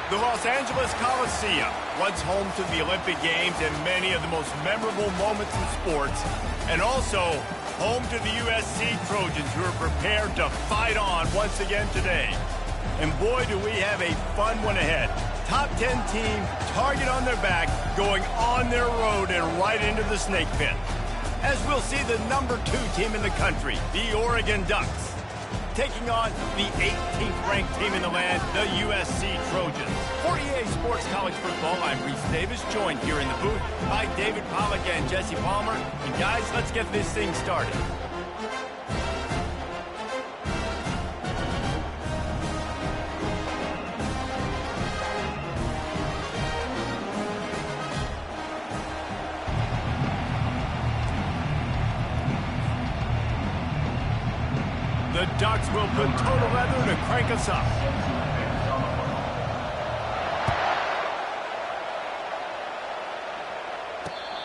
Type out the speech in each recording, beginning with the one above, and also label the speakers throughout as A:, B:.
A: The Los Angeles Coliseum, once home to the Olympic Games and many of the most memorable moments in sports, and also home to the USC Trojans, who are prepared to fight on once again today. And boy, do we have a fun one ahead. Top 10 team, target on their back, going on their road and right into the snake pit. As we'll see the number 2 team in the country, the Oregon Ducks, taking on the 18th ranked team in the land, the USC Trojans. For EA Sports College Football, I'm Reese Davis, joined here in the booth by David Pollack and Jesse Palmer. And guys, let's get this thing started. The Ducks will put total leather to crank us up.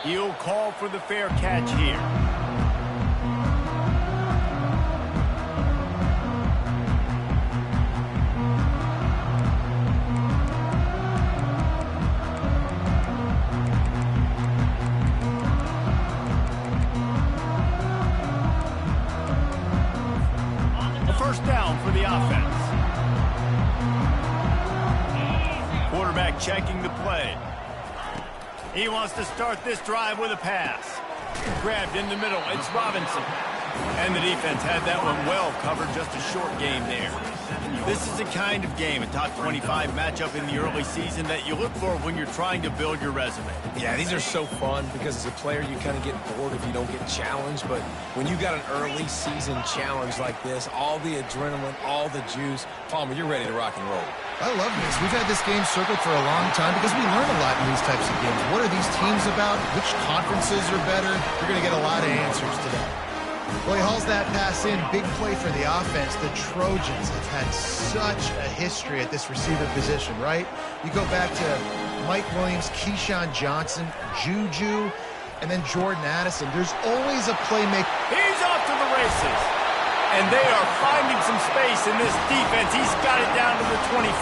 A: He'll call for the fair catch here. First down for the offense. Quarterback checking the play. He wants to start this drive with a pass. Grabbed in the middle. It's Robinson. And the defense had that one well covered. Just a short game there. This is the kind of game, a top 25 matchup in the early season, that you look for when you're trying to build your resume.
B: Yeah, these are so fun because as a player, you kind of get bored if you don't get challenged. But when you got an early season challenge like this, all the adrenaline, all the juice, Palmer, you're ready to rock and roll.
C: I love this. We've had this game circled for a long time because we learn a lot in these types of games. What are these teams about? Which conferences are better? You're going to get a lot of answers today. Well, he hauls that pass in. Big play for the offense. The Trojans have had such a history at this receiver position, right? You go back to Mike Williams, Keyshawn Johnson, Juju, and then Jordan Addison. There's always a playmaker.
A: He's off to the races. And they are finding some space in this defense. He's got it down to the 25.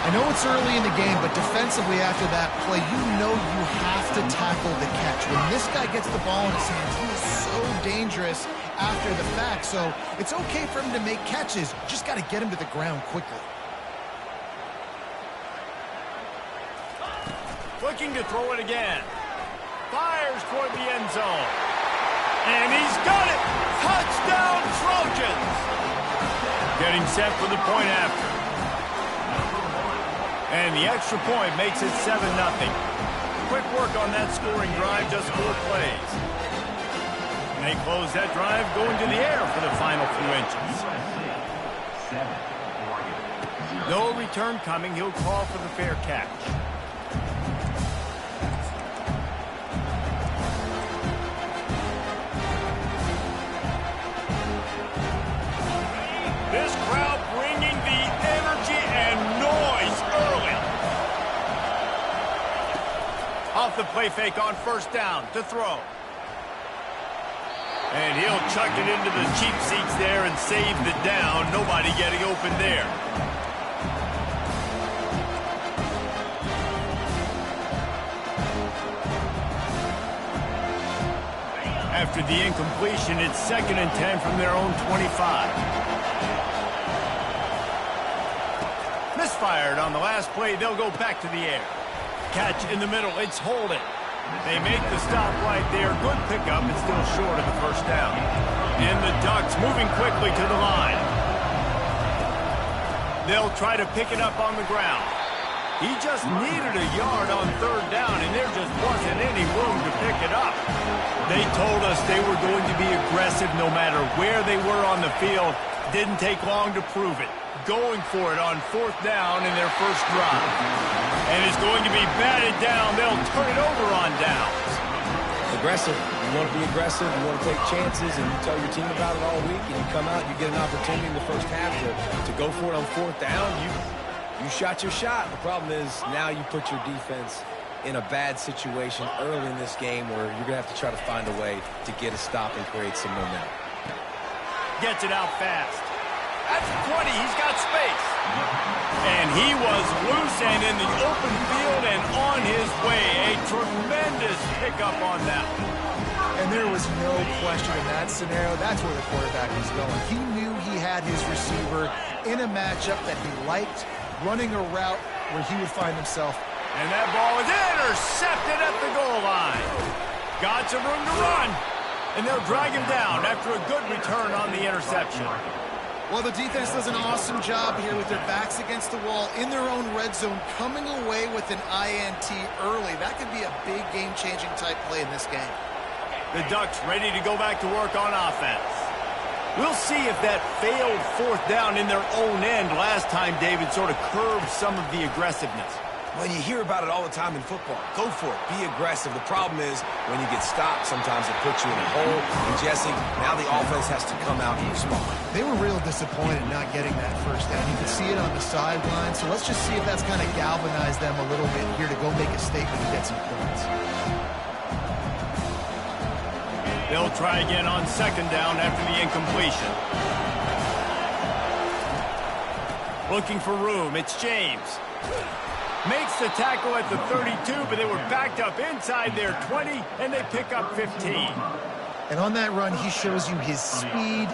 C: I know it's early in the game, but defensively after that play, you know you have to tackle the catch. When this guy gets the ball in his hands, he is so dangerous after the fact. So it's okay for him to make catches. You just got to get him to the ground quickly.
A: Looking to throw it again. Fires toward the end zone. And he's got it! Touchdown, Trojans! Getting set for the point after. And the extra point makes it 7-0. Quick work on that scoring drive, just 4 plays. And they close that drive, going to the air for the final few inches. No return coming. He'll call for the fair catch. This crowd bringing the energy and noise early. Off the play fake on first down to throw. And he'll chuck it into the cheap seats there and save the down. Nobody getting open there. After the incompletion, it's 2nd and 10 from their own 25. Misfired on the last play. They'll go back to the air. Catch in the middle. It's holding. They make the stop right there. Good pickup. It's still short of the first down. And the Ducks moving quickly to the line. They'll try to pick it up on the ground. He just needed a yard on 3rd down, and there just wasn't any room to pick it up. They told us they were going to be aggressive no matter where they were on the field. Didn't take long to prove it. Going for it on 4th down in their first drive. And it's going to be batted down. They'll turn it over on downs.
B: Aggressive. You want to be aggressive. You want to take chances, and you tell your team about it all week, and you come out, you get an opportunity in the first half to go for it on 4th down. You shot your shot. The problem is now you put your defense in a bad situation early in this game where you're going to have to try to find a way to get a stop and create some momentum.
A: Gets it out fast. That's 20. He's got space. And he was loose and in the open field and on his way. A tremendous pickup on that one.
C: And there was no question in that scenario. That's where the quarterback was going. He knew he had his receiver in a matchup that he liked, running a route where he would find himself.
A: And that ball is intercepted at the goal line. Got some room to run. And they'll drag him down after a good return on the interception.
C: Well, the defense does an awesome job here with their backs against the wall in their own red zone, coming away with an INT early. That could be a big game-changing type play in this game.
A: The Ducks ready to go back to work on offense. We'll see if that failed 4th down in their own end last time, David, sort of curbed some of the aggressiveness.
B: When you hear about it all the time in football, go for it. Be aggressive. The problem is when you get stopped, sometimes it puts you in a hole. And, Jesse, now the offense has to come out and respond.
C: They were real disappointed not getting that first down. You could see it on the sideline. So let's just see if that's kind of galvanized them a little bit here to go make a statement and get some points.
A: They'll try again on 2nd down after the incompletion. Looking for room. It's James. Makes the tackle at the 32, but they were backed up inside their 20, and they pick up 15.
C: And on that run, he shows you his speed.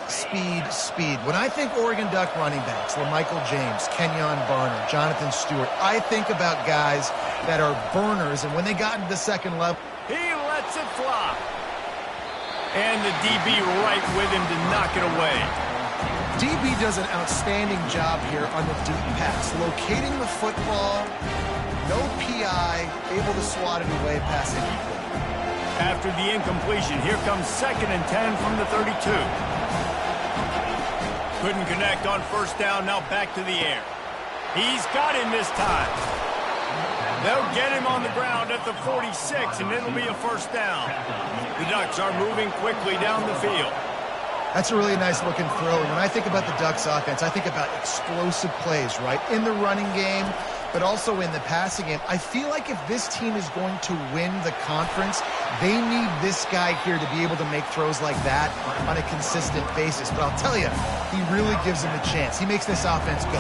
C: When I think Oregon Duck running backs, LaMichael James, Kenyon Barner, Jonathan Stewart, I think about guys that are burners, and when they got into the 2nd level,
A: he lets it fly. And the DB right with him to knock it away.
C: DB does an outstanding job here on the deep pass, locating the football, no PI, able to swat it away, passing.
A: After the incompletion, here comes 2nd and 10 from the 32. Couldn't connect on 1st down, now back to the air. He's got him this time. They'll get him on the ground at the 46, and it'll be a 1st down. The Ducks are moving quickly down the field.
C: That's a really nice looking throw. And when I think about the Ducks offense, I think about explosive plays, right? In the running game, but also in the passing game. I feel like if this team is going to win the conference, they need this guy here to be able to make throws like that on a consistent basis. But I'll tell you, he really gives them a chance. He makes this offense go.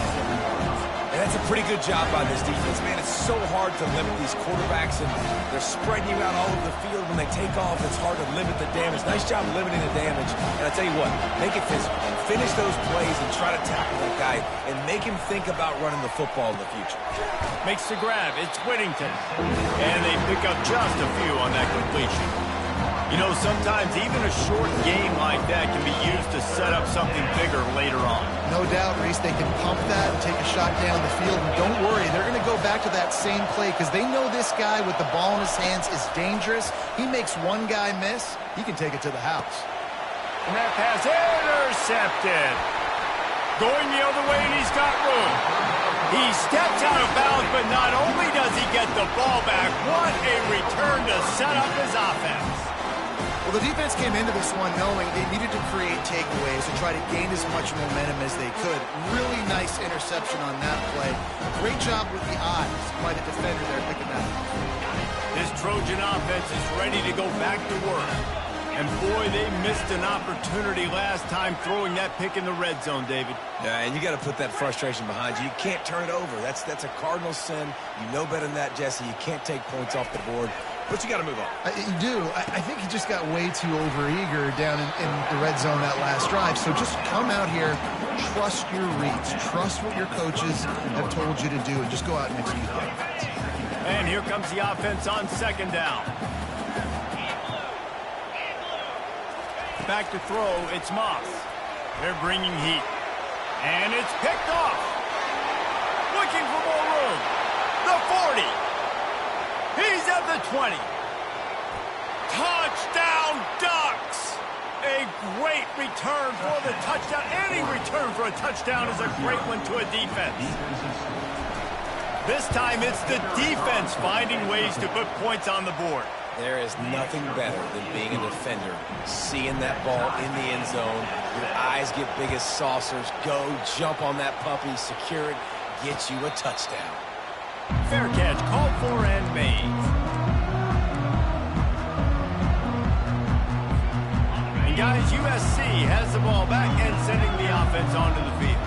B: And that's a pretty good job by this defense, man. It's so hard to limit these quarterbacks, and they're spreading you out all over the field. When they take off, it's hard to limit the damage. Nice job limiting the damage. And I tell you what, make it physical. Finish those plays and try to tackle that guy and make him think about running the football in the future.
A: Makes the grab. It's Whittington. And they pick up just a few on that completion. You know, sometimes even a short game like that can be used to set up something bigger later on.
C: No doubt, Reese, they can pump that and take a shot down the field. And don't worry, they're going to go back to that same play because they know this guy with the ball in his hands is dangerous. He makes one guy miss, he can take it to the house.
A: And that pass intercepted. Going the other way, and he's got room. He steps out of bounds, but not only does he get the ball back, what a return to set up his offense.
C: Well, the defense came into this one knowing they needed to create takeaways to try to gain as much momentum as they could. Really nice interception on that play. Great job with the eyes by the defender there picking that up.
A: This Trojan offense is ready to go back to work. And boy, they missed an opportunity last time throwing that pick in the red zone, David.
B: Yeah, and you got to put that frustration behind you. You can't turn it over. That's a cardinal sin. You know better than that, Jesse. You can't take points off the board. but you got to move on.
C: You do. I think he just got way too overeager down in the red zone that last drive. So just come out here, trust your reads, trust what your coaches have told you to do, and just go out and execute the offense.
A: And here comes the offense on second down. Back to throw, it's Moss. They're bringing heat. And it's picked off. Looking for more room. The 40. He's at the 20. Touchdown Ducks! A great return for the touchdown. Any return for a touchdown is a great one to a defense. This time it's the defense finding ways to put points on the board.
B: There is nothing better than being a defender, seeing that ball in the end zone, your eyes get big as saucers, go jump on that puppy, secure it, get you a touchdown.
A: Fair catch called for and made. And guys, USC has the ball back and sending the offense onto the field.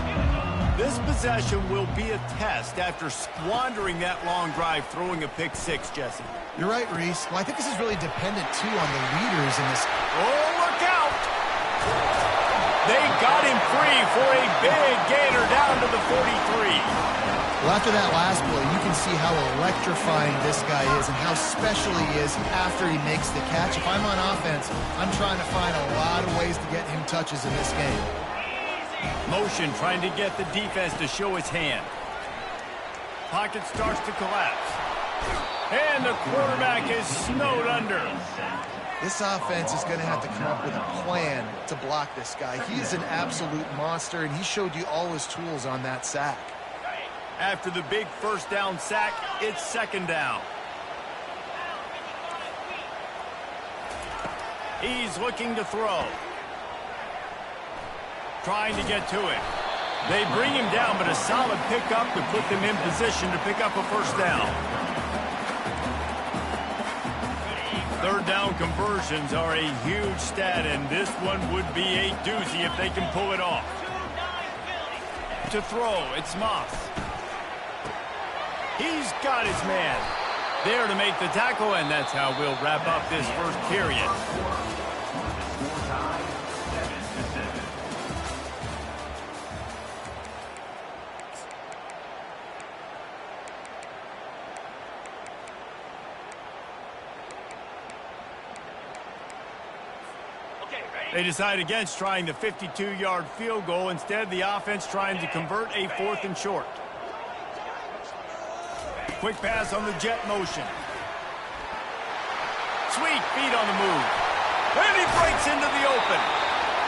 A: This possession will be a test after squandering that long drive, throwing a pick six, Jesse.
C: You're right, Reese. Well, I think this is really dependent, too, on the leaders in this.
A: Oh, look out! They got him free for a big gainer down to the 43.
C: Well, after that last play, you can see how electrifying this guy is and how special he is after he makes the catch. If I'm on offense, I'm trying to find a lot of ways to get him touches in this game.
A: Motion trying to get the defense to show its hand. Pocket starts to collapse. And the quarterback is snowed under.
C: This offense is going to have to come up with a plan to block this guy. He is an absolute monster, and he showed you all his tools on that sack.
A: After the big first down sack, it's second down. He's looking to throw. Trying to get to it. They bring him down, but a solid pickup to put them in position to pick up a first down. Third down conversions are a huge stat, and this one would be a doozy if they can pull it off. To throw, it's Moss. He's got his man there to make the tackle, and that's how we'll wrap up this first period. They decide against trying the 52-yard field goal. Instead, the offense trying to convert a 4th and short. Quick pass on the jet motion. Sweet feet on the move. And he breaks into the open.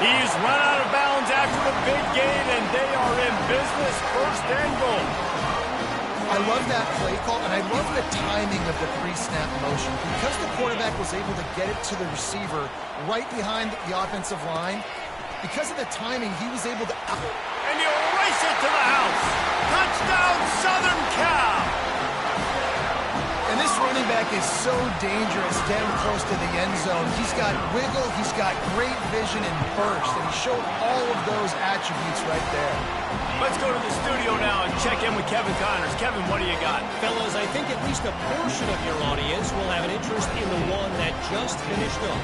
A: He's run out of bounds after the big gain, and they are in business, 1st and goal.
C: I love that play call, and I love the timing of the pre-snap motion. Because the quarterback was able to get it to the receiver right behind the offensive line, because of the timing, he was able to...
A: And you race it to the house. Touchdown, Southern Cal.
C: And this running back is so dangerous down close to the end zone. He's got wiggle, he's got great vision and burst, and he showed all of those attributes right there.
A: Let's go to the studio now and check in with Kevin Connors. Kevin, what do you got?
D: Fellas, I think at least a portion of your audience will have an interest in the one that just finished up.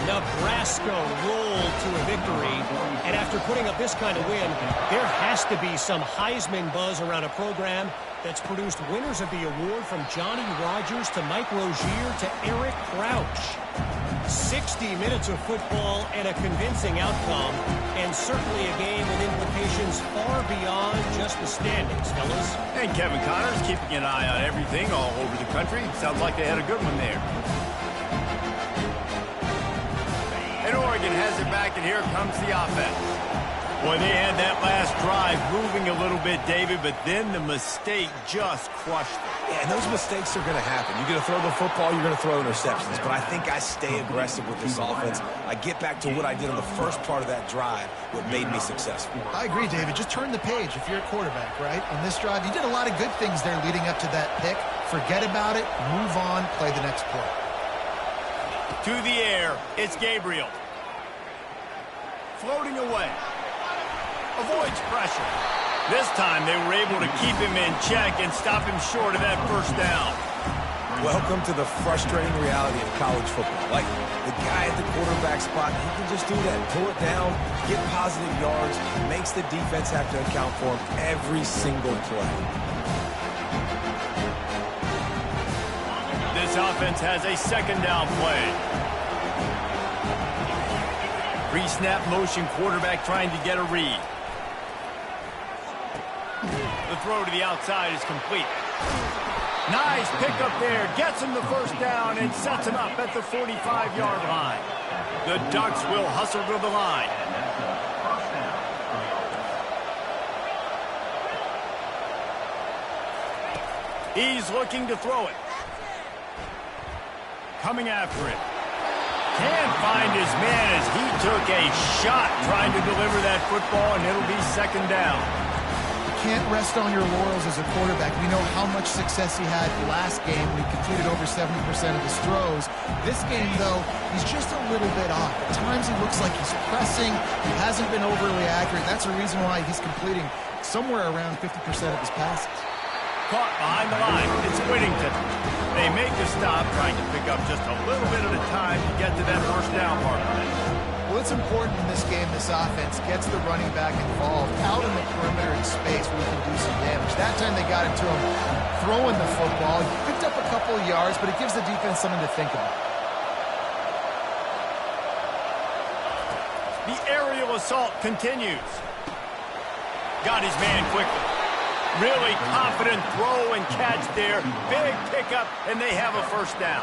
D: Nebraska rolled to a victory, and after putting up this kind of win, there has to be some Heisman buzz around a program that's produced winners of the award from Johnny Rodgers to Mike Rozier to Eric Crouch. 60 minutes of football and a convincing outcome, and certainly a game with implications far beyond just the standings, fellas.
A: And Kevin Connors keeping an eye on everything all over the country. Sounds like they had a good one there. And Oregon has it back, and here comes the offense. Boy, they had that last drive moving a little bit, David, but then the mistake just crushed them.
B: Yeah, and those mistakes are going to happen. You're going to throw the football, you're going to throw interceptions. But I think I stay aggressive with this offense. I get back to what I did on the first part of that drive, what made me successful.
C: I agree, David. Just turn the page if you're a quarterback, right? On this drive, you did a lot of good things there leading up to that pick. Forget about it, move on, play the next play.
A: To the air, it's Gabriel. Floating away. Avoids pressure. This time they were able to keep him in check and stop him short of that first down.
B: Welcome to the frustrating reality of college football. Like, the guy at the quarterback spot, he can just do that. Pull it down, get positive yards, makes the defense have to account for him every single play.
A: This offense has a second down play. Pre-snap motion quarterback trying to get a read. The throw to the outside is complete. Nice pickup there. Gets him the first down and sets him up at the 45-yard line. The Ducks will hustle to the line. He's looking to throw it. Coming after it. Can't find his man as he took a shot trying to deliver that football, and it'll be second down.
C: Can't rest on your laurels as a quarterback. We know how much success he had last game when he completed over 70% of his throws. This game, though, he's just a little bit off. At times he looks like he's pressing. He hasn't been overly accurate. That's a reason why he's completing somewhere around 50% of his passes.
A: Caught behind the line. It's Whittington. They make the stop, trying to pick up just a little bit at a time to get to that first down mark.
C: Well, it's important in this game, this offense gets the running back involved out in the perimeter in space where he can do some damage. That time they got it to him throwing the football. He picked up a couple of yards, but it gives the defense something to think about.
A: The aerial assault continues. Got his man quickly. Really confident throw and catch there. Big pickup, and they have a first down.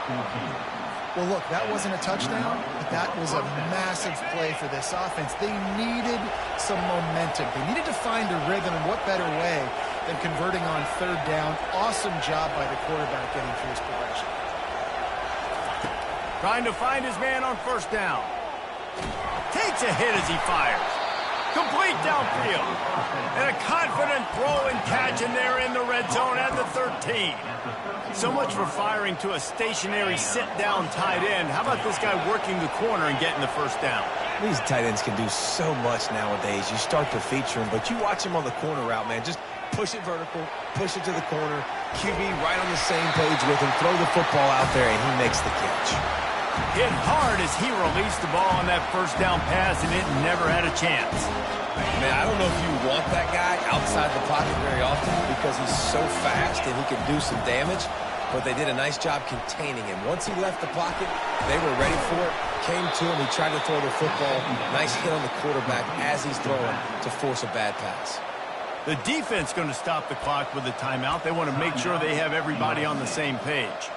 C: Well, look, that wasn't a touchdown, but that was a massive play for this offense. They needed some momentum. They needed to find a rhythm, and what better way than converting on third down. Awesome job by the quarterback getting through his progression.
A: Trying to find his man on first down. Takes a hit as he fires. Complete downfield. And a confident throw and catch, and they're in the red zone at the 13. So much for firing to a stationary sit-down tight end. How about this guy working the corner and getting the first down?
B: These tight ends can do so much nowadays. You start to feature them, but you watch him on the corner route, man. Just push it vertical, push it to the corner. QB right on the same page with him. Throw the football out there, and he makes the catch.
A: Hit hard as he released the ball on that first down pass, and it never had a chance.
B: Man, I don't know if you want that guy outside the pocket very often because he's so fast and he can do some damage, but they did a nice job containing him. Once he left the pocket, they were ready for it, came to him, he tried to throw the football. Nice hit on the quarterback as he's throwing to force a bad pass.
A: The defense going to stop the clock with a timeout. They want to make sure they have everybody on the same page.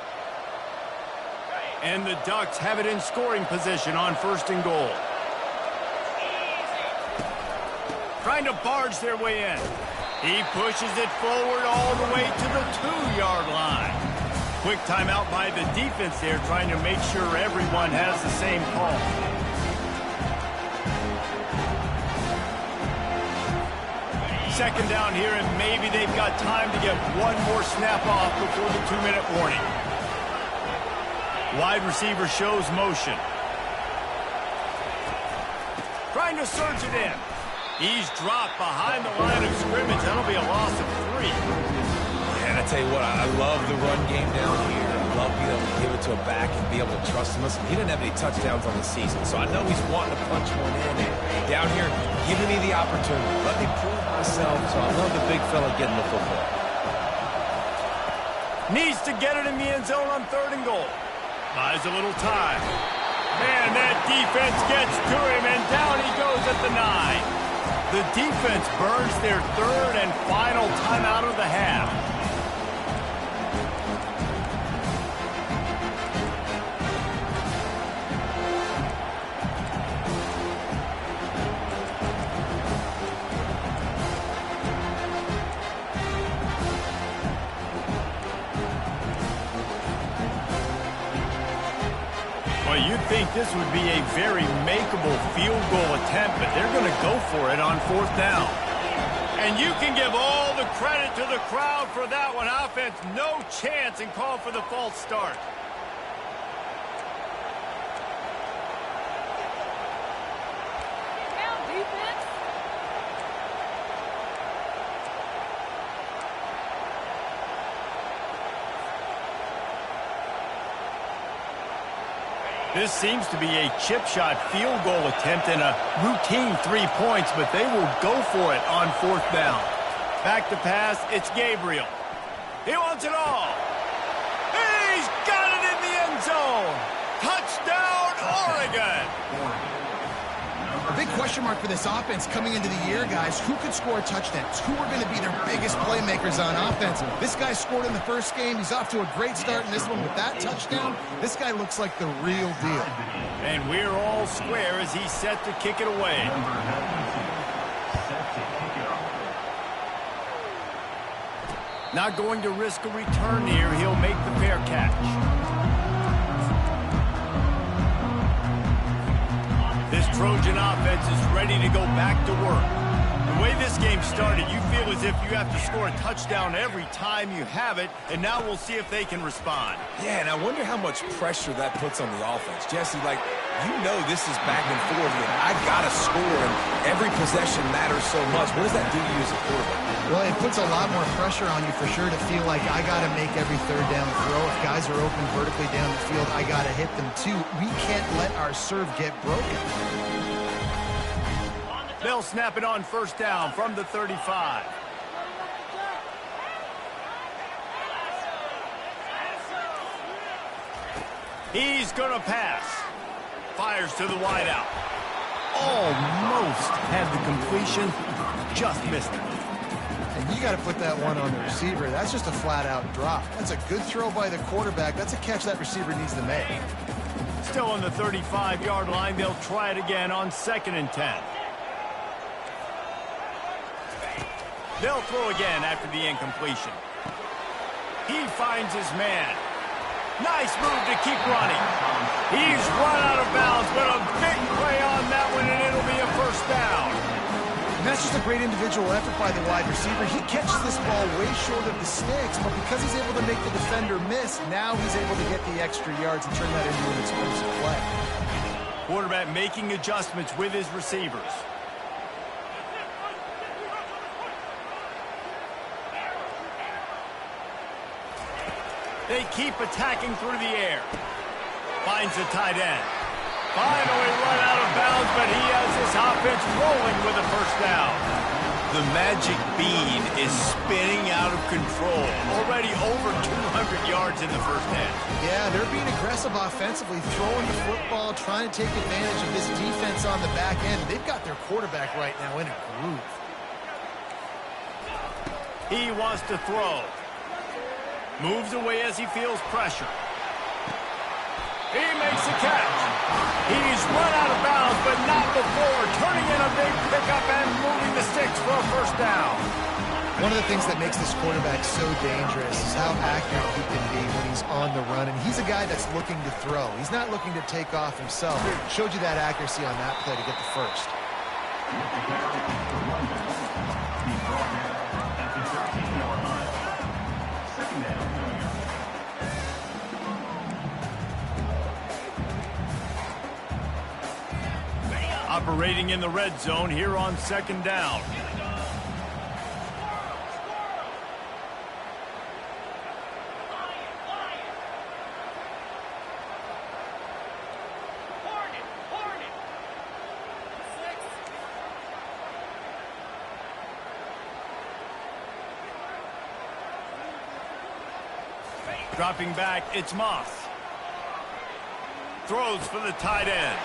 A: And the Ducks have it in scoring position on first and goal. Trying to barge their way in. He pushes it forward all the way to the 2-yard line. Quick timeout by the defense there, trying to make sure everyone has the same call. Second down here, and maybe they've got time to get one more snap off before the 2-minute warning. Wide receiver shows motion. Trying to surge it in. He's dropped behind the line of scrimmage. That'll be a loss of 3.
B: And I tell you what, I love the run game down here. I love being able to give it to a back and be able to trust him. Listen, he didn't have any touchdowns on the season, so I know he's wanting to punch one in. And down here, giving me the opportunity. Let me prove myself, so I love the big fella getting the football.
A: Needs to get it in the end zone on third and goal. Buys a little time. Man, that defense gets to him, and down he goes at the 9. The defense burns their third and final timeout of the half. Well, you'd think this would be a very makeable field goal attempt, but they're going to go for it on fourth down. And you can give all the credit to the crowd for that one. Offense, no chance, and call for the false start. This seems to be a chip shot field goal attempt and a routine 3 points, but they will go for it on 4th down. Back to pass, it's Gabriel. He wants it all. He's got it in the end zone. Touchdown, Oregon.
C: A big question mark for this offense coming into the year, guys. Who could score touchdowns? Who are going to be their biggest playmakers on offense? This guy scored in the first game. He's off to a great start in this one with that touchdown. This guy looks like the real deal.
A: And we're all square as he's set to kick it away. Not going to risk a return here. He'll make the fair catch. This Trojan offense is ready to go back to work. The way this game started, you feel as if you have to score a touchdown every time you have it, and now we'll see if they can respond.
B: Yeah, and I wonder how much pressure that puts on the offense. Jesse, like, you know this is back and forth, and I got to score, and every possession matters so much. What does that do to you as a quarterback?
C: Well, it puts a lot more pressure on you for sure to feel like I got to make every 3rd down throw. If guys are open vertically down the field, I got to hit them too. We can't let our serve get broken.
A: They'll snap it on 1st down from the 35. He's going to pass. Fires to the wideout. Almost had the completion. Just missed it.
C: And you got to put that one on the receiver. That's just a flat-out drop. That's a good throw by the quarterback. That's a catch that receiver needs to make.
A: Still on the 35-yard line. They'll try it again on 2nd and 10. They'll throw again after the incompletion. He finds his man. Nice move to keep running. He's run out of bounds, but a big play on that one, and it'll be a 1st down.
C: And that's just a great individual effort by the wide receiver. He catches this ball way short of the sticks, but because he's able to make the defender miss, now he's able to get the extra yards and turn that into an explosive play.
A: Quarterback making adjustments with his receivers. They keep attacking through the air. Finds a tight end. Finally run out of bounds, but he has his offense rolling with a 1st down. The magic bean is spinning out of control. Already over 200 yards in the 1st half.
C: Yeah, they're being aggressive offensively, throwing the football, trying to take advantage of this defense on the back end. They've got their quarterback right now in a groove.
A: He wants to throw. Moves away as he feels pressure. He makes a catch. He's run out of bounds, but not before. Turning in a big pickup and moving the sticks for a 1st down.
C: One of the things that makes this quarterback so dangerous is how accurate he can be when he's on the run. And he's a guy that's looking to throw. He's not looking to take off himself. Showed you that accuracy on that play to get the 1st.
A: Operating in the red zone here on 2nd down. Dropping back, it's Moss. Throws for the tight end.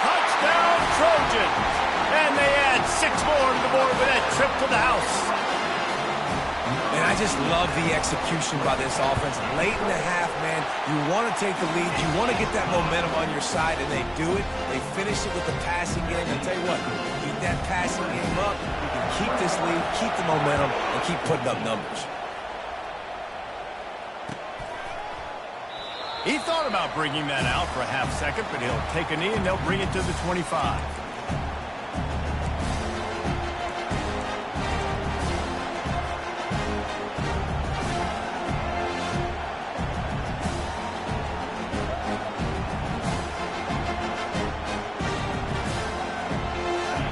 A: Touchdown, Trojans! And they add 6 more to the board with that trip to the house.
B: And I just love the execution by this offense. Late in the half, man, you want to take the lead. You want to get that momentum on your side, and they do it. They finish it with the passing game. And I'll tell you what, keep that passing game up. You can keep this lead, keep the momentum, and keep putting up numbers.
A: He thought about bringing that out for a half second, but he'll take a knee and they'll bring it to the 25.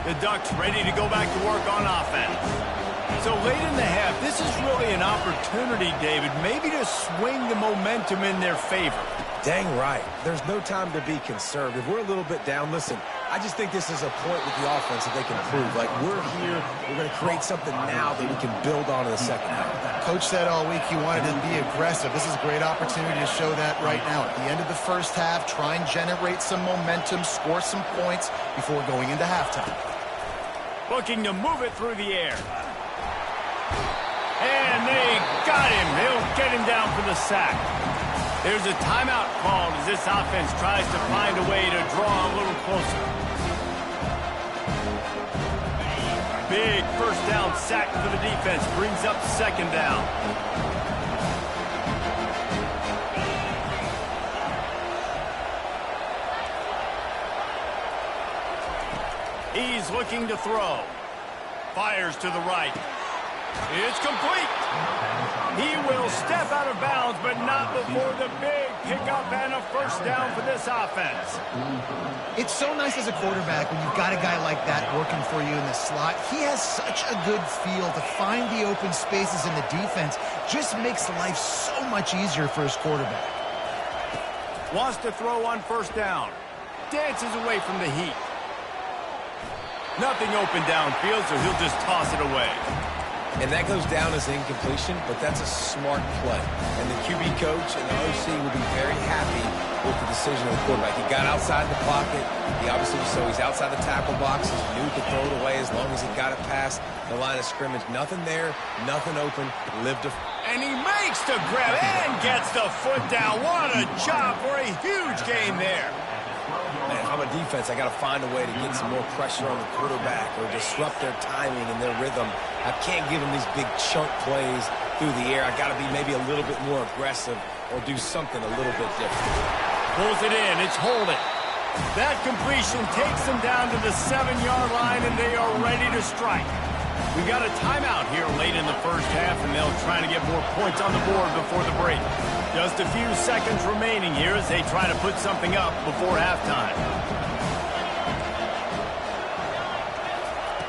A: The Ducks ready to go back to work on offense. So late in the half, this is really an opportunity, David, maybe to swing the momentum in their favor.
B: Dang right. There's no time to be conservative. We're a little bit down. Listen, I just think this is a point with the offense that they can prove. Like, we're here. We're going to create something now that we can build on in the second half.
C: Coach said all week he wanted to be aggressive. This is a great opportunity to show that right now. At the end of the first half, try and generate some momentum, score some points before going into halftime.
A: Looking to move it through the air. And they got him. They'll get him down for the sack. There's a timeout called as this offense tries to find a way to draw a little closer. Big first down sack for the defense. Brings up second down. He's looking to throw. Fires to the right. It's complete. He will step out of bounds, but not before the big pickup and a first down for this offense.
C: It's so nice as a quarterback when you've got a guy like that working for you in the slot. He has such a good feel to find the open spaces in the defense. Just makes life so much easier for his quarterback.
A: Wants to throw on first down. Dances away from the heat. Nothing open downfield, so he'll just toss it away.
B: And that goes down as an incompletion, but that's a smart play. And the QB coach and the OC will be very happy with the decision of the quarterback. He got outside the pocket. He obviously, so he's outside the tackle box. He knew he could throw it away as long as he got it past the line of scrimmage. Nothing there, nothing open.
A: And he makes the grab and gets the foot down. What a job for a huge gain there.
B: Man, if I'm a defense, I got to find a way to get some more pressure on the quarterback or disrupt their timing and their rhythm. I can't give them these big chunk plays through the air. I got to be maybe a little bit more aggressive or do something a little bit different.
A: Pulls it in. It's holding. That completion takes them down to the 7-yard line, and they are ready to strike. We got a timeout here late in the first half, and they'll try to get more points on the board before the break. Just a few seconds remaining here as they try to put something up before halftime.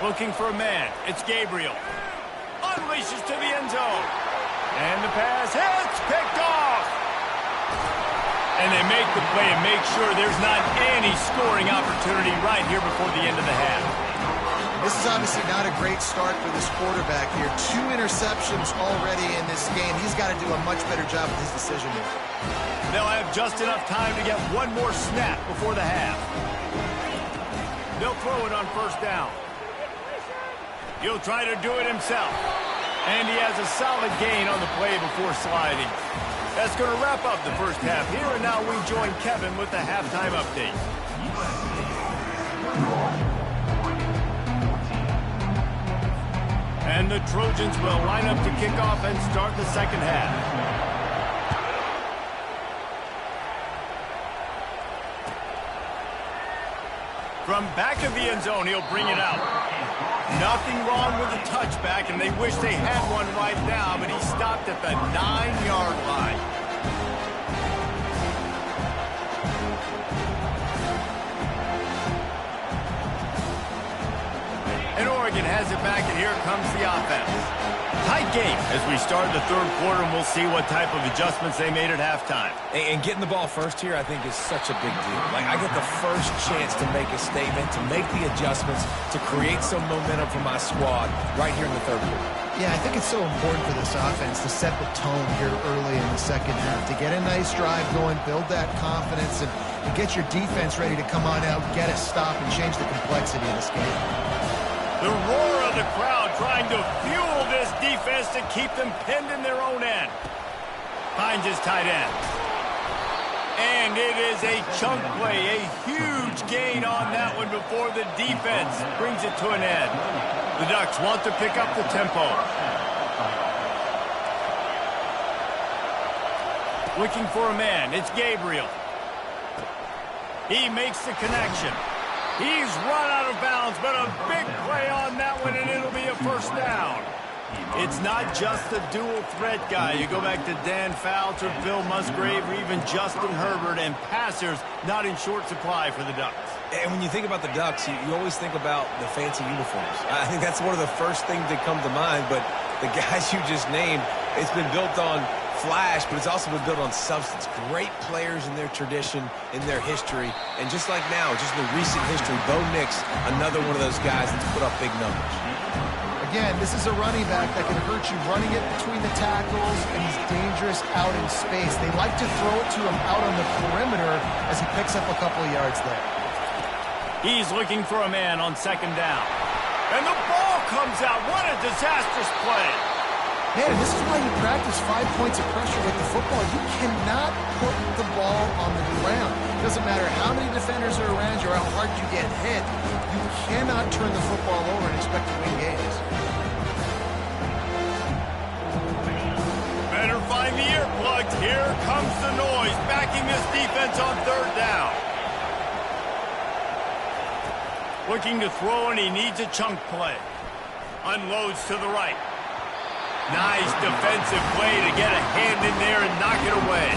A: Looking for a man. It's Gabriel. Unleashes to the end zone. And the pass hits. Picked off. And they make the play and make sure there's not any scoring opportunity right here before the end of the half.
C: This is obviously not a great start for this quarterback here. 2 interceptions already in this game. He's got to do a much better job with his decision here.
A: They'll have just enough time to get one more snap before the half. They'll throw it on first down. He'll try to do it himself. And he has a solid gain on the play before sliding. That's going to wrap up the first half here, and now we join Kevin with the halftime update. And the Trojans will line up to kick off and start the second half. From back of the end zone, he'll bring it out. Nothing wrong with the touchback, and they wish they had one right now, but he stopped at the 9-yard line. And Oregon has it back, and here comes the offense. Tight game as we start the third quarter, and we'll see what type of adjustments they made at halftime.
B: And getting the ball first here, I think, is such a big deal. Like, I get the first chance to make a statement, to make the adjustments, to create some momentum for my squad right here in the third quarter.
C: Yeah, I think it's so important for this offense to set the tone here early in the second half, to get a nice drive going, build that confidence, and get your defense ready to come on out, get a stop, and change the complexity of this game.
A: The roar of the crowd trying to fuel this defense to keep them pinned in their own end. Finds his tight end. And it is a chunk play, a huge gain on that one before the defense brings it to an end. The Ducks want to pick up the tempo. Looking for a man. It's Gabriel. He makes the connection. He's run out of bounds, but a big play on that one, and it'll be a first down. It's not just the dual threat guy. You go back to Dan Fouts or Bill Musgrave or even Justin Herbert, and passers not in short supply for the Ducks.
B: And when you think about the Ducks, you always think about the fancy uniforms. I think that's one of the first things that come to mind, but the guys you just named, it's been built on flash, but it's also been built on substance. Great players in their tradition, in their history. And just like now, just in the recent history, Bo Nix, another one of those guys that's put up big numbers.
C: Again, this is a running back that can hurt you running it between the tackles, and he's dangerous out in space. They like to throw it to him out on the perimeter as he picks up a couple of yards there.
A: He's looking for a man on second down. And the ball comes out. What a disastrous play.
C: Man, this is why you practice 5 points of pressure with the football. You cannot put the ball on the ground. It doesn't matter how many defenders are around you or how hard you get hit. You cannot turn the football over and expect to win games.
A: Better find the earplugs. Here comes the noise, backing this defense on third down. Looking to throw, and he needs a chunk play. Unloads to the right. Nice defensive play to get a hand in there and knock it away.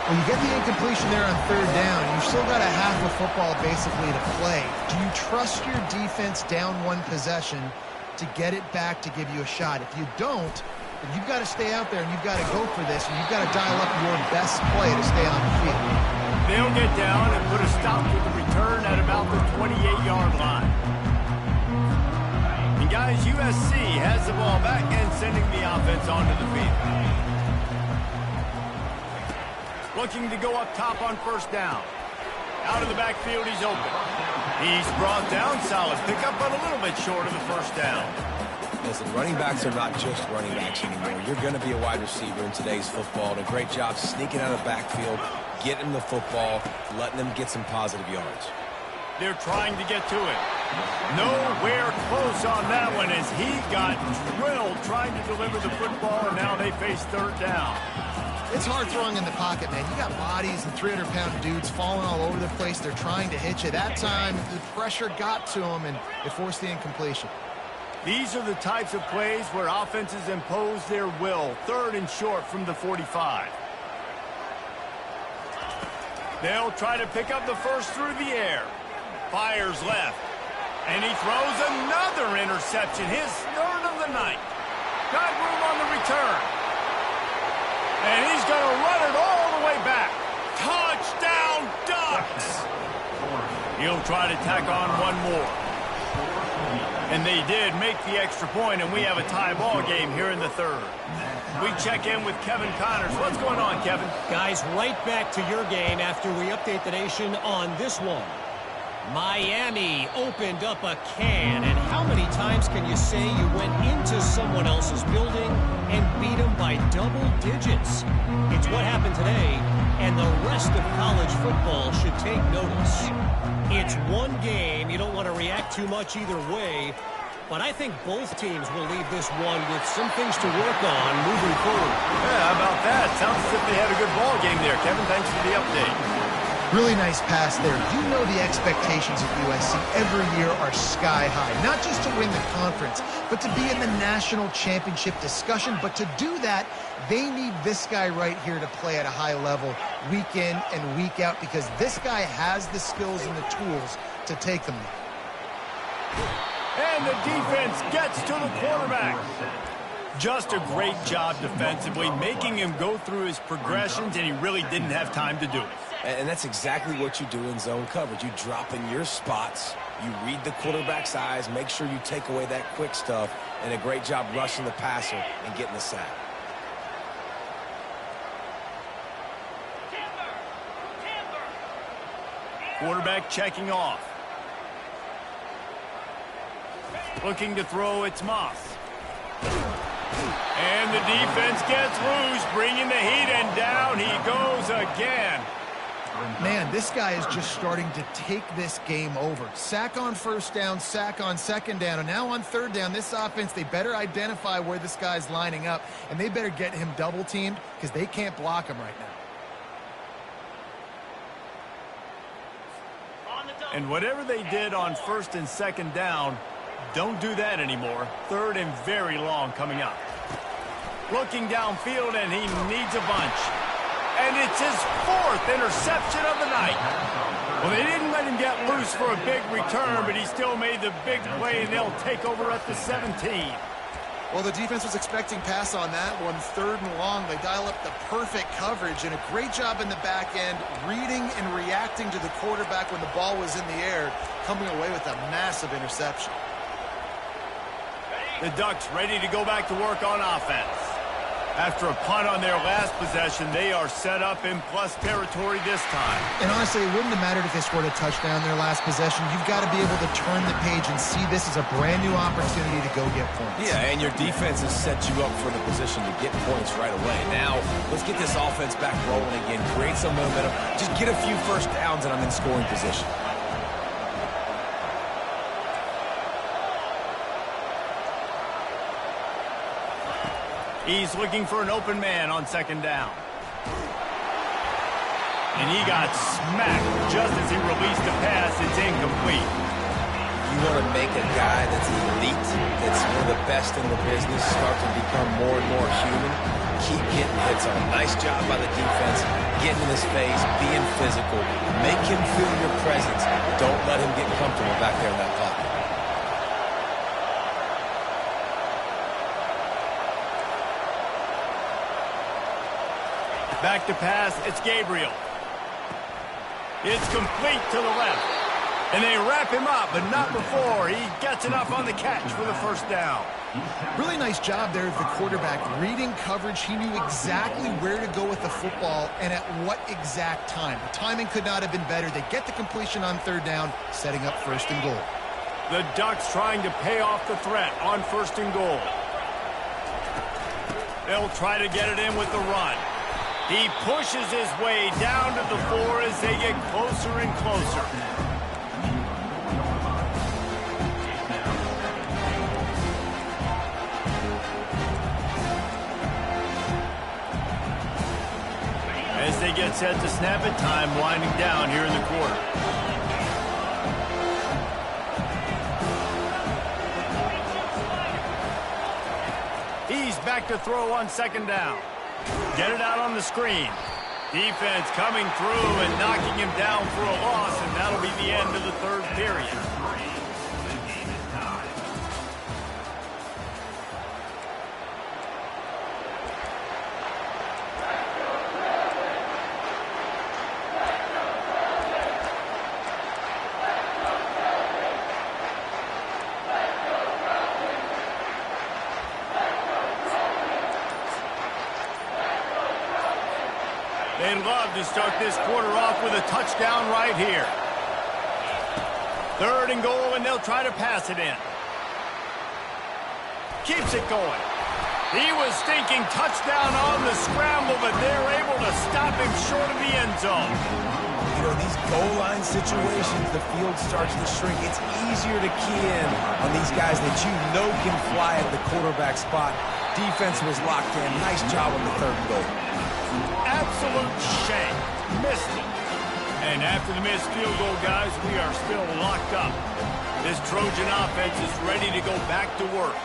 C: When you get the incompletion there on third down, you've still got a half of football basically to play. Do you trust your defense down one possession to get it back to give you a shot? If you don't, then you've got to stay out there and you've got to go for this, and you've got to dial up your best play to stay on the field.
A: They'll get down and put a stop to the return at about the 28-yard line. And guys, USC has the ball back and sending the offense onto the field. Looking to go up top on first down. Out of the backfield, he's open. He's brought down, solid pickup, but a little bit short of the first down.
B: Listen, running backs are not just running backs anymore. You're going to be a wide receiver in today's football. And a great job sneaking out of the backfield, getting the football, letting them get some positive yards.
A: They're trying to get to it. Nowhere close on that one as he got drilled trying to deliver the football, and now they face third down.
C: It's hard throwing in the pocket, man. You got bodies and 300-pound dudes falling all over the place. They're trying to hit you. That time, the pressure got to them, and it forced the incompletion.
A: These are the types of plays where offenses impose their will. Third and short from the 45. They'll try to pick up the first through the air. Fires left. And he throws another interception, his third of the night. Got room on the return. And he's going to run it all the way back. Touchdown, Ducks! He'll try to tack on one more. And they did make the extra point, and we have a tie ball game here in the third. We check in with Kevin Connors. What's going on, Kevin?
D: Guys, right back to your game after we update the nation on this one. Miami opened up a can, and how many times can you say you went into someone else's building and beat them by double digits? It's what happened today, and the rest of college football should take notice. It's one game. You don't want to react too much either way, but I think both teams will leave this one with some things to work on moving forward.
A: Yeah, how about that? Sounds as if they had a good ball game there, Kevin. Thanks for the update.
C: Really nice pass there. You know the expectations of USC every year are sky high. Not just to win the conference, but to be in the national championship discussion. But to do that, they need this guy right here to play at a high level week in and week out, because this guy has the skills and the tools to take them there.
A: And the defense gets to the quarterback. Just a great job defensively, making him go through his progressions, and he really didn't have time to do it.
B: And that's exactly what you do in zone coverage. You drop in your spots, you read the quarterback's eyes, make sure you take away that quick stuff, and a great job rushing the passer and getting the sack.
A: Quarterback checking off. Looking to throw, it's Moss. And the defense gets loose, bringing the heat, and down he goes again.
C: Man, this guy is just starting to take this game over. Sack on first down, sack on second down, and now on third down, this offense, they better identify where this guy's lining up, and they better get him double-teamed because they can't block him right now.
A: And whatever they did on first and second down, don't do that anymore. Third and very long coming up. Looking downfield, and he needs a bunch. And it's his fourth interception of the night. Well, they didn't let him get loose for a big return, but he still made the big play, and they'll take over at the 17.
C: Well, the defense was expecting pass on that one, 3rd and long. They dial up the perfect coverage and a great job in the back end, reading and reacting to the quarterback when the ball was in the air, coming away with a massive interception.
A: The Ducks ready to go back to work on offense. After a punt on their last possession, they are set up in plus territory this time.
C: And honestly, it wouldn't have mattered if they scored a touchdown their last possession. You've got to be able to turn the page and see this as a brand new opportunity to go get points.
B: Yeah, and your defense has set you up for the position to get points right away. Now, let's get this offense back rolling again, create some momentum, just get a few first downs, and I'm in scoring position.
A: He's looking for an open man on 2nd down. And he got smacked just as he released the pass. It's incomplete.
B: You want to make a guy that's elite, that's one of the best in the business, start to become more and more human. Keep getting hits on him. Nice job by the defense, getting in his face, being physical. Make him feel your presence. Don't let him get comfortable back there in that pocket.
A: Back to pass, it's Gabriel. It's complete to the left. And they wrap him up, but not before he gets enough on the catch for the 1st down.
C: Really nice job there of the quarterback. Reading coverage, he knew exactly where to go with the football and at what exact time. The timing could not have been better. They get the completion on 3rd down, setting up 1st and goal.
A: The Ducks trying to pay off the threat on 1st and goal. They'll try to get it in with the run. He pushes his way down to the 4 as they get closer and closer. As they get set to snap it, time winding down here in the quarter. He's back to throw on 2nd down. Get it out on the screen. Defense coming through and knocking him down for a loss, and that'll be the end of the 3rd period. They'd love to start this quarter off with a touchdown right here. 3rd and goal, and they'll try to pass it in. Keeps it going. He was thinking touchdown on the scramble, but they're able to stop him short of the end zone.
B: You know, these goal line situations, the field starts to shrink. It's easier to key in on these guys that you know can fly at the quarterback spot. Defense was locked in. Nice job on the 3rd and goal.
A: Absolute shame. Missed it. And after the missed field goal, guys, we are still locked up. This Trojan offense is ready to go back to work.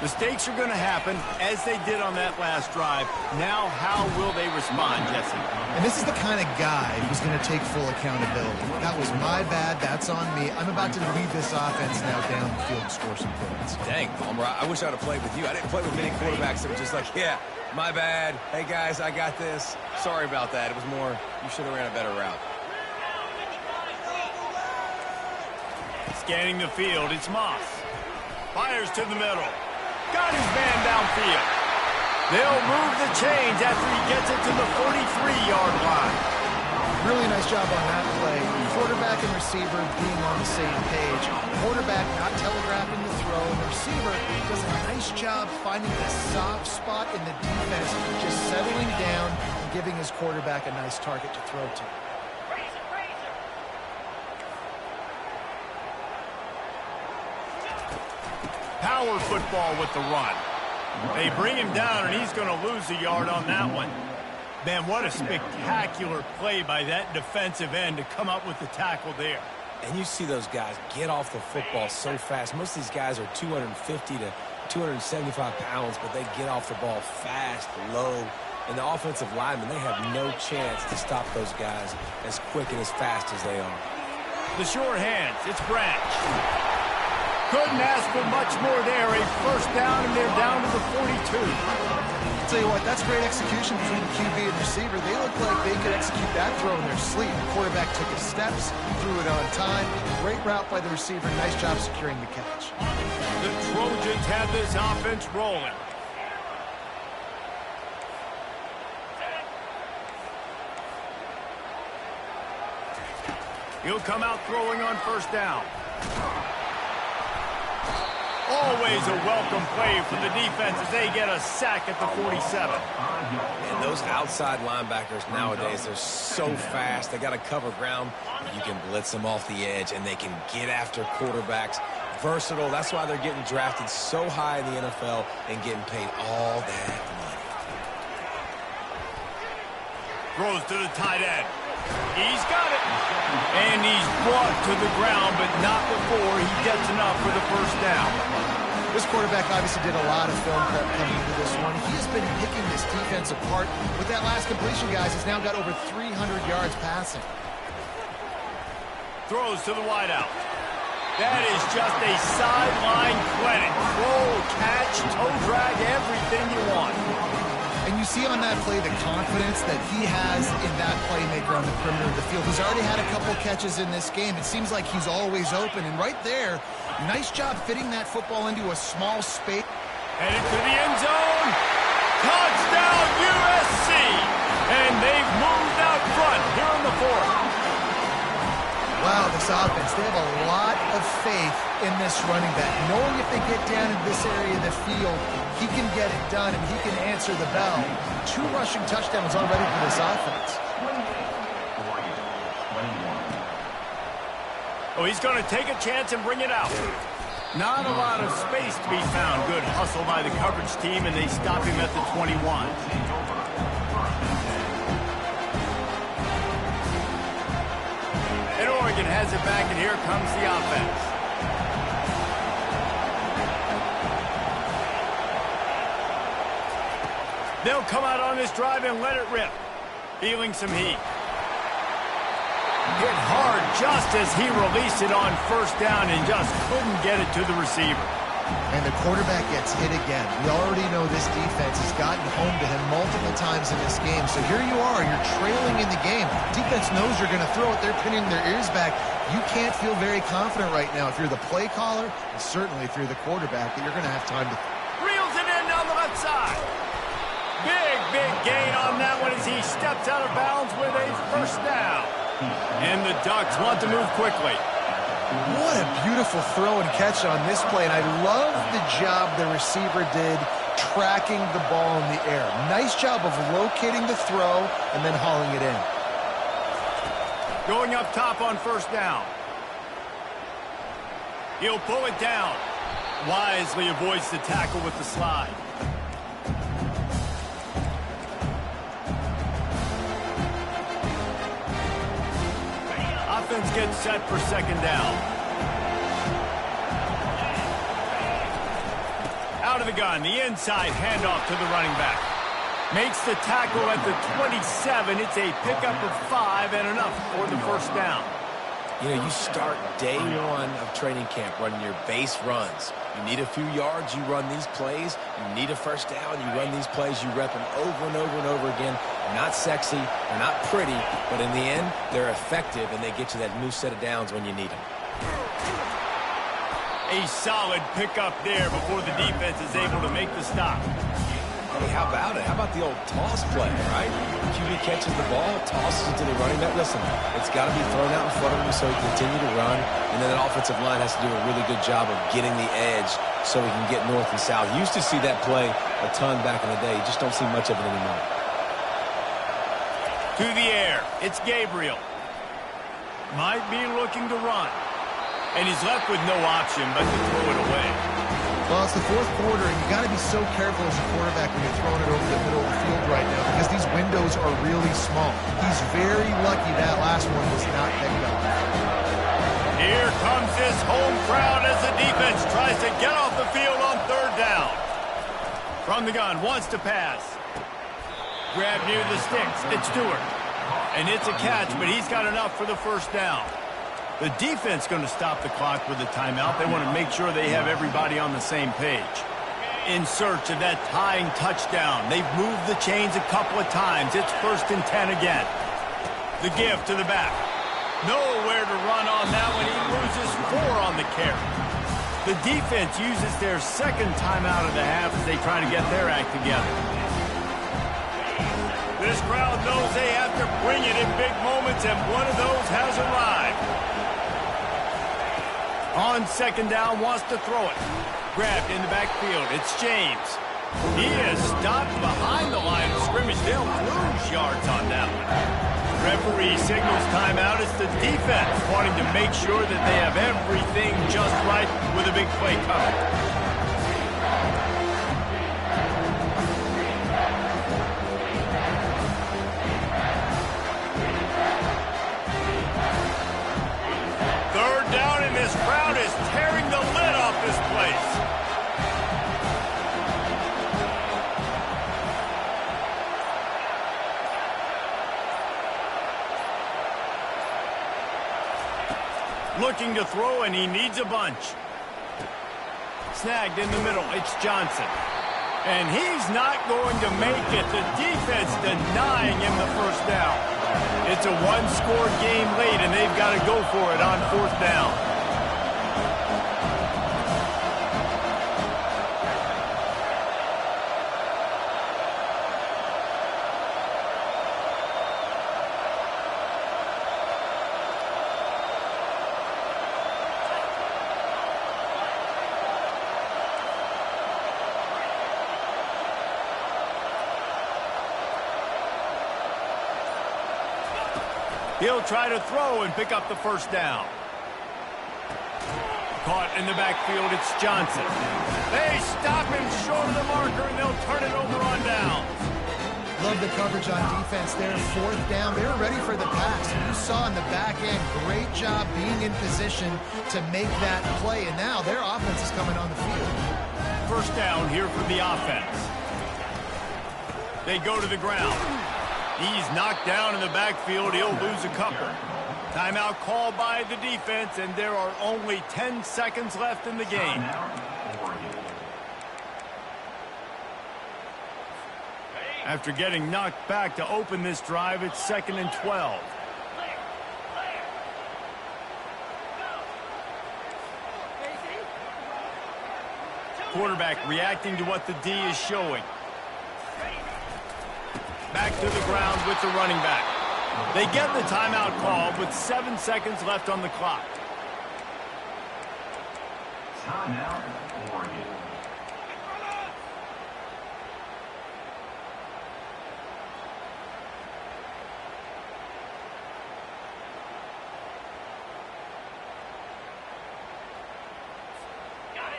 A: Mistakes are going to happen, as they did on that last drive. Now, how will they respond, Jesse?
C: And this is the kind of guy who's going to take full accountability. That was my bad. That's on me. I'm about to lead this offense now down the field and score some points.
B: Dang, Palmer, I wish I would have played with you. I didn't play with many quarterbacks that were just like, yeah, my bad. Hey, guys, I got this. Sorry about that. It was more, you should have ran a better route.
A: Scanning the field, it's Moss. Fires to the middle. Got his man downfield. They'll move the chains after he gets it to the 43-yard line.
C: Really nice job on that play. Quarterback and receiver being on the same page. Quarterback not telegraphing the throw. And the receiver does a nice job finding the soft spot in the defense, just settling down and giving his quarterback a nice target to throw to.
A: Power football with the run. They bring him down, and he's going to lose a yard on that one. Man, what a spectacular play by that defensive end to come up with the tackle there.
B: And you see those guys get off the football so fast. Most of these guys are 250 to 275 pounds, but they get off the ball fast, low. And the offensive linemen, they have no chance to stop those guys as quick and as fast as they are.
A: The short hands, it's Branch. Couldn't ask for much more there. A first down, and they're down to the 42.
C: I'll tell you what, that's great execution between the QB and receiver. They look like they could execute that throw in their sleep. The quarterback took his steps, threw it on time. Great route by the receiver. Nice job securing the catch.
A: The Trojans have this offense rolling. He'll come out throwing on first down. Always a welcome play for the defense as they get a sack at the 47.
B: And those outside linebackers nowadays, they're so fast. They got to cover ground. You can blitz them off the edge, and they can get after quarterbacks. Versatile. That's why they're getting drafted so high in the NFL and getting paid all that money.
A: Throws to the tight end. He's got it. And he's brought to the ground, but not before he gets enough for the first down.
C: This quarterback obviously did a lot of film prep coming into this one. He has been picking this defense apart. With that last completion, guys, he's now got over 300 yards passing.
A: Throws to the wideout. That is just a sideline clinic. Throw, catch, toe drag, everything you want.
C: And you see on that play the confidence that he has in that playmaker on the perimeter of the field. He's already had a couple catches in this game. It seems like he's always open. And right there, nice job fitting that football into a small space.
A: Headed to the end zone. Touchdown, USC. And they've moved out front here in the fourth.
C: Wow, this offense, they have a lot of faith in this running back. Knowing if they get down in this area of the field, he can get it done and he can answer the bell. 2 rushing touchdowns already for this offense.
A: Oh, he's going to take a chance and bring it out. Not a lot of space to be found. Good hustle by the coverage team, and they stop him at the 21. And Oregon has it back, and here comes the offense. They'll come out on this drive and let it rip. Feeling some heat. Hit hard just as he released it on first down and just couldn't get it to the receiver.
C: And the quarterback gets hit again. We already know this defense has gotten home to him multiple times in this game. So here you are, you're trailing in the game. Defense knows you're going to throw it. They're pinning their ears back. You can't feel very confident right now if you're the play caller, and certainly if you're the quarterback, that you're going to have time to...
A: Reels it in down the left side. Big gain on that one as he steps out of bounds with a first down. And the Ducks want to move quickly.
C: What a beautiful throw and catch on this play, and I love the job the receiver did tracking the ball in the air. Nice job of locating the throw and then hauling it in.
A: Going up top on first down. He'll pull it down. Wisely avoids the tackle with the slide. Offense gets set for second down. Out of the gun, the inside handoff to the running back. Makes the tackle at the 27. It's a pickup of 5 and enough for the first down.
B: You know, you start day one of training camp running your base runs. You need a few yards, you run these plays. You need a first down, you run these plays. You rep them over and over and over again. They're not sexy, they're not pretty, but in the end, they're effective, and they get you that new set of downs when you need them.
A: A solid pickup there before the defense is able to make the stop.
B: Hey, how about it? How about the old toss play, right? QB catches the ball, tosses it to the running back. Listen, it's got to be thrown out in front of him so he can continue to run. And then that offensive line has to do a really good job of getting the edge so he can get north and south. You used to see that play a ton back in the day. You just don't see much of it anymore.
A: To the air. It's Gabriel. Might be looking to run. And he's left with no option but to throw it away.
C: Well, it's the fourth quarter, and you got to be so careful as a quarterback when you're throwing it over the middle of the field right now because these windows are really small. He's very lucky that last one was not picked up.
A: Here comes this home crowd as the defense tries to get off the field on third down. From the gun, wants to pass. Grab near the sticks. It's Stewart. And it's a catch, but he's got enough for the first down. The defense going to stop the clock with a timeout. They want to make sure they have everybody on the same page. In search of that tying touchdown. They've moved the chains a couple of times. It's 1st and 10 again. The give to the back. Nowhere to run on that one. He loses 4 on the carry. The defense uses their second timeout of the half as they try to get their act together. This crowd knows they have to bring it in big moments, and one of those has arrived. On 2nd down, wants to throw it. Grabbed in the backfield. It's James. He is stopped behind the line of scrimmage. They'll lose yards on that one. Referee signals timeout. It's the defense wanting to make sure that they have everything just right with a big play coming. Third down, and this crowd is tearing the lid off this place. Looking to throw, and he needs a bunch. Snagged in the middle. It's Johnson. And he's not going to make it. The defense denying him the first down. It's a one-score game late, and they've got to go for it on 4th down. He'll try to throw and pick up the first down. Caught in the backfield, it's Johnson. They stop him short of the marker, and they'll turn it over on down.
C: Love the coverage on defense there. 4th down. They were ready for the pass. You saw in the back end, great job being in position to make that play. And now their offense is coming on the field.
A: First down here for the offense. They go to the ground. He's knocked down in the backfield. He'll lose a couple. Timeout called by the defense, and there are only 10 seconds left in the game. After getting knocked back to open this drive, it's 2nd and 12. Quarterback reacting to what the D is showing. Back to the ground with the running back. They get the timeout called with 7 seconds left on the clock.
E: Timeout, Oregon.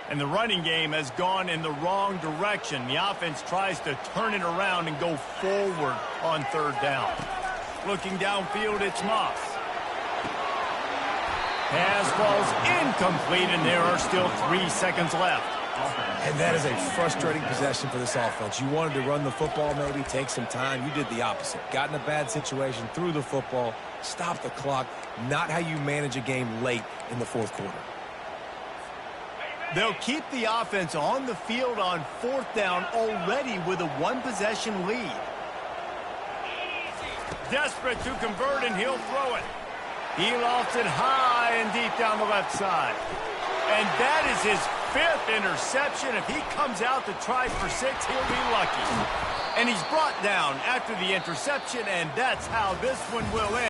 A: And the running game has gone in the wrong direction. The offense tries to turn it around and go forward on 3rd down. Looking downfield, it's Moss. Pass falls incomplete, and there are still 3 seconds left.
B: And that is a frustrating possession for this offense. You wanted to run the football, maybe take some time. You did the opposite. Got in a bad situation, threw the football, stopped the clock. Not how you manage a game late in the 4th quarter.
A: They'll keep the offense on the field on 4th down already with a 1-possession lead. Desperate to convert, and he'll throw it. He lofts it high and deep down the left side. And that is his 5th interception. If he comes out to try for 6, he'll be lucky. And he's brought down after the interception, and that's how this one will end.